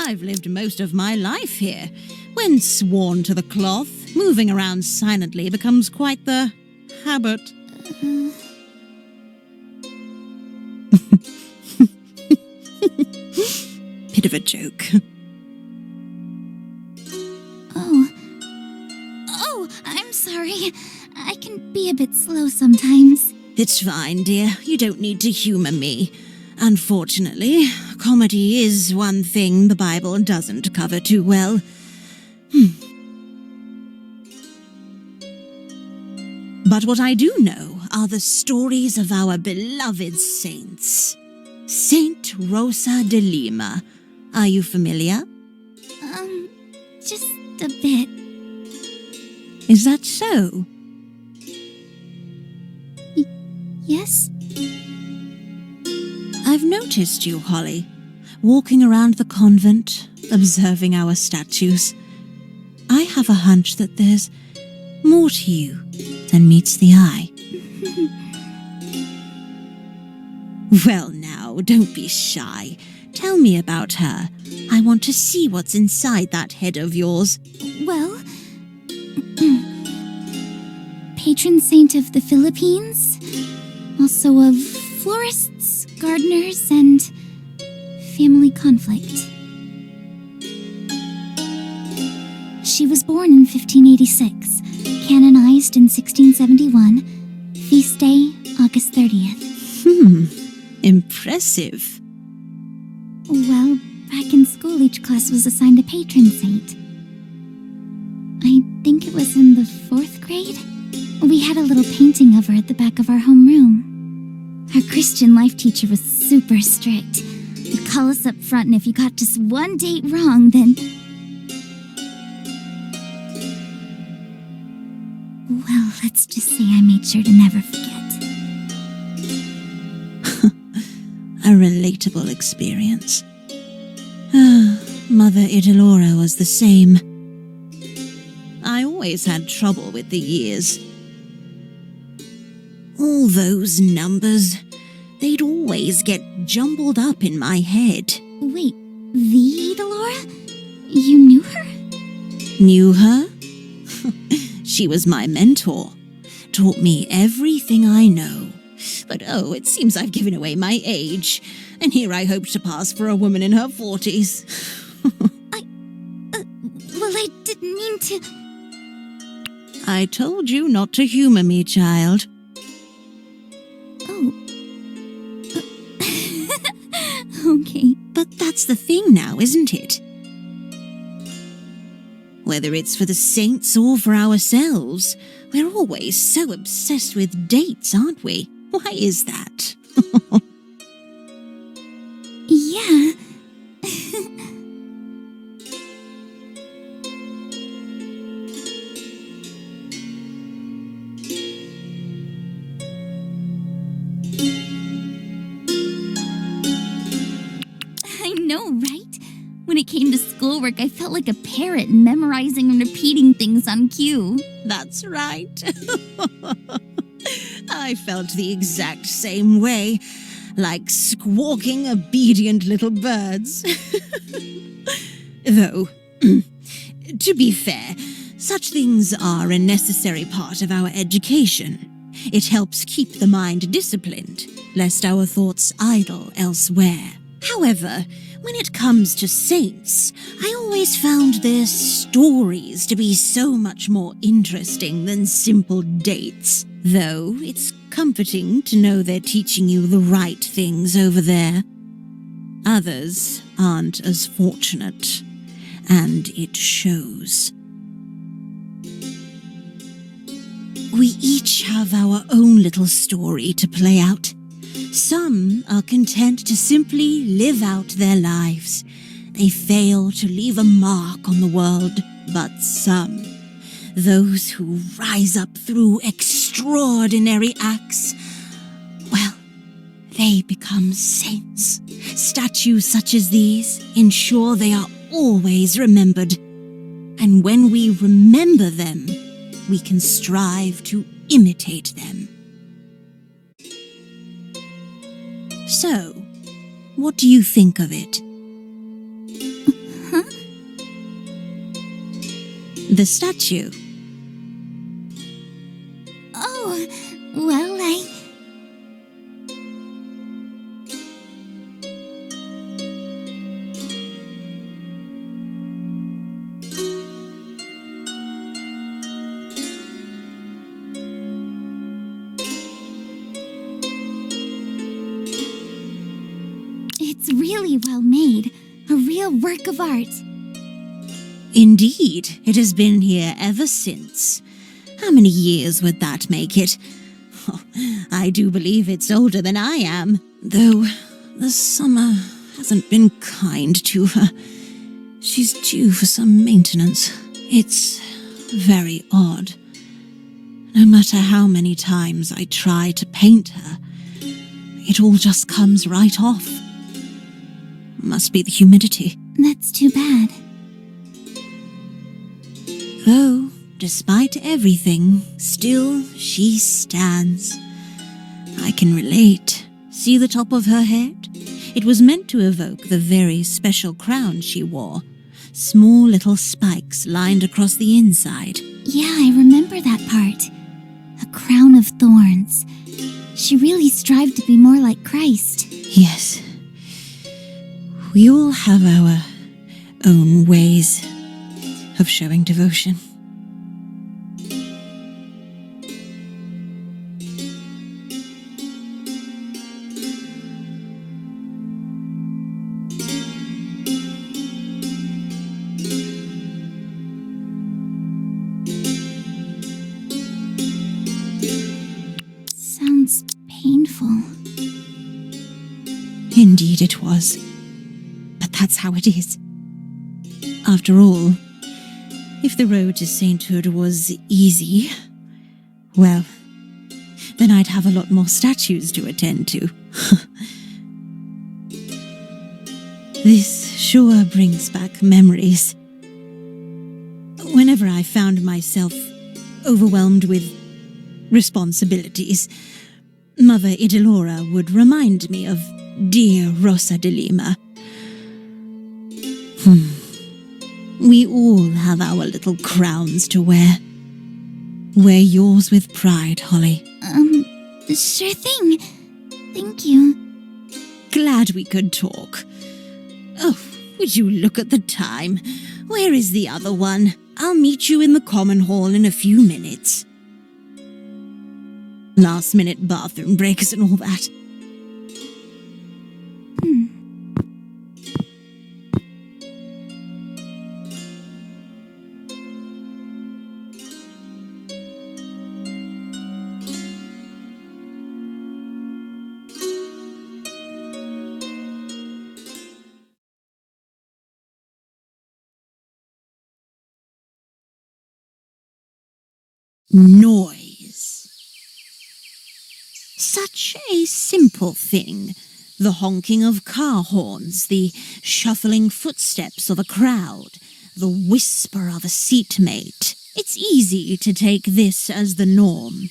I've lived most of my life here. When sworn to the cloth, moving around silently becomes quite the habit. Bit of a joke. Oh, I'm sorry. I can be a bit slow sometimes. It's fine, dear. You don't need to humor me. Unfortunately, comedy is one thing the Bible doesn't cover too well. But what I do know are the stories of our beloved saints. Saint Rosa de Lima. Are you familiar? Just a bit. Is that so? Yes? I've noticed you, Holly, walking around the convent, observing our statues. I have a hunch that there's more to you than meets the eye. Well now, don't be shy. Tell me about her. I want to see what's inside that head of yours. Well, patron saint of the Philippines, also of florists, gardeners, and family conflict. She was born in 1586, canonized in 1671, feast day August 30th. Impressive. Well, back in school each class was assigned a patron saint. I think it was in the 4th grade. We had a little painting of her at the back of our homeroom. Our Christian life teacher was super strict. Would call us up front, and if you got just one date wrong, then... Well, let's just say I made sure to never forget. A relatable experience. Mother Idolora was the same. I always had trouble with the years. All those numbers, they'd always get jumbled up in my head. Wait, the Idolora? You knew her? Knew her? She was my mentor. Taught me everything I know. But oh, it seems I've given away my age. And here I hope to pass for a woman in her 40s. Well, I didn't mean to... I told you not to humor me, child. Oh. Okay. But that's the thing now, isn't it? Whether it's for the saints or for ourselves, we're always so obsessed with dates, aren't we? Why is that? Yeah. I know, right? When it came to schoolwork, I felt like a parrot memorizing and repeating things on cue. That's right. I felt the exact same way, like squawking obedient little birds. Though, to be fair, such things are a necessary part of our education. It helps keep the mind disciplined, lest our thoughts idle elsewhere. However, when it comes to saints, I always found their stories to be so much more interesting than simple dates. Though it's comforting to know they're teaching you the right things over there. Others aren't as fortunate, and it shows. We each have our own little story to play out. Some are content to simply live out their lives. They fail to leave a mark on the world, but some, those who rise up through extraordinary acts, well, they become saints. Statues such as these ensure they are always remembered. And when we remember them, we can strive to imitate them. So, what do you think of it? The statue. Oh, well, It's really well made. A real work of art. Indeed, it has been here ever since. How many years would that make it? Oh, I do believe it's older than I am, though the summer hasn't been kind to her. She's due for some maintenance. It's very odd. No matter how many times I try to paint her, it all just comes right off. Must be the humidity. That's too bad. Though, despite everything, still she stands. I can relate. See the top of her head? It was meant to evoke the very special crown she wore. Small little spikes lined across the inside. Yeah, I remember that part. A crown of thorns. She really strived to be more like Christ. Yes. We all have our own ways of showing devotion. Sounds painful. Indeed it was. But that's how it is. After all, if the road to sainthood was easy, well, then I'd have a lot more statues to attend to. This sure brings back memories. Whenever I found myself overwhelmed with responsibilities, Mother Idilora would remind me of dear Rosa de Lima. We all have our little crowns to wear. Wear yours with pride, Holly. Sure thing. Thank you. Glad we could talk. Oh, would you look at the time? Where is the other one? I'll meet you in the common hall in a few minutes. Last-minute bathroom breaks and all that. Noise. Such a simple thing. The honking of car horns, the shuffling footsteps of a crowd, the whisper of a seatmate. It's easy to take this as the norm.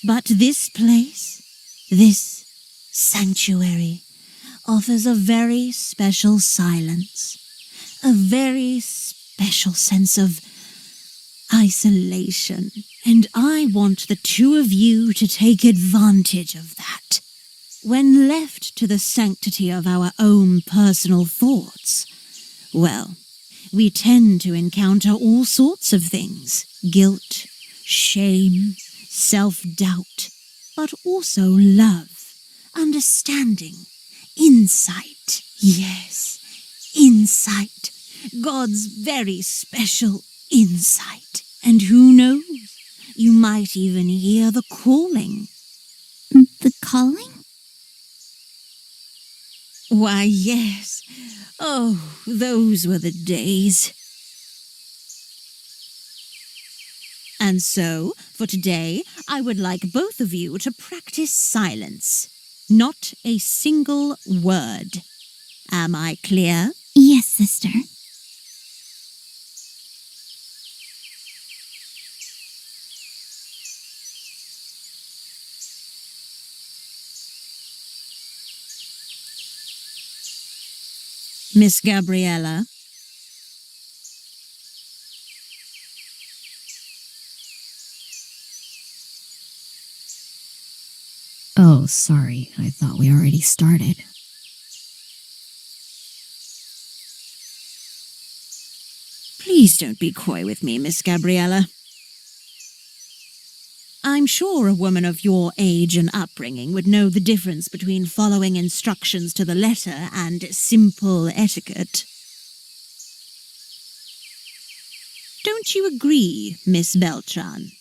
But this place, this sanctuary, offers a very special silence, a very special sense of isolation, and I want the two of you to take advantage of that. When left to the sanctity of our own personal thoughts, well, we tend to encounter all sorts of things: guilt, shame, self-doubt, but also love, understanding, insight. Yes, insight. God's very special insight. And who knows, you might even hear the calling. The calling? Why, yes. Oh, those were the days. And so, for today, I would like both of you to practice silence. Not a single word. Am I clear? Yes, sister. Miss Gabriella? Oh, sorry. I thought we already started. Please don't be coy with me, Miss Gabriella. I'm sure a woman of your age and upbringing would know the difference between following instructions to the letter and simple etiquette. Don't you agree, Miss Beltran?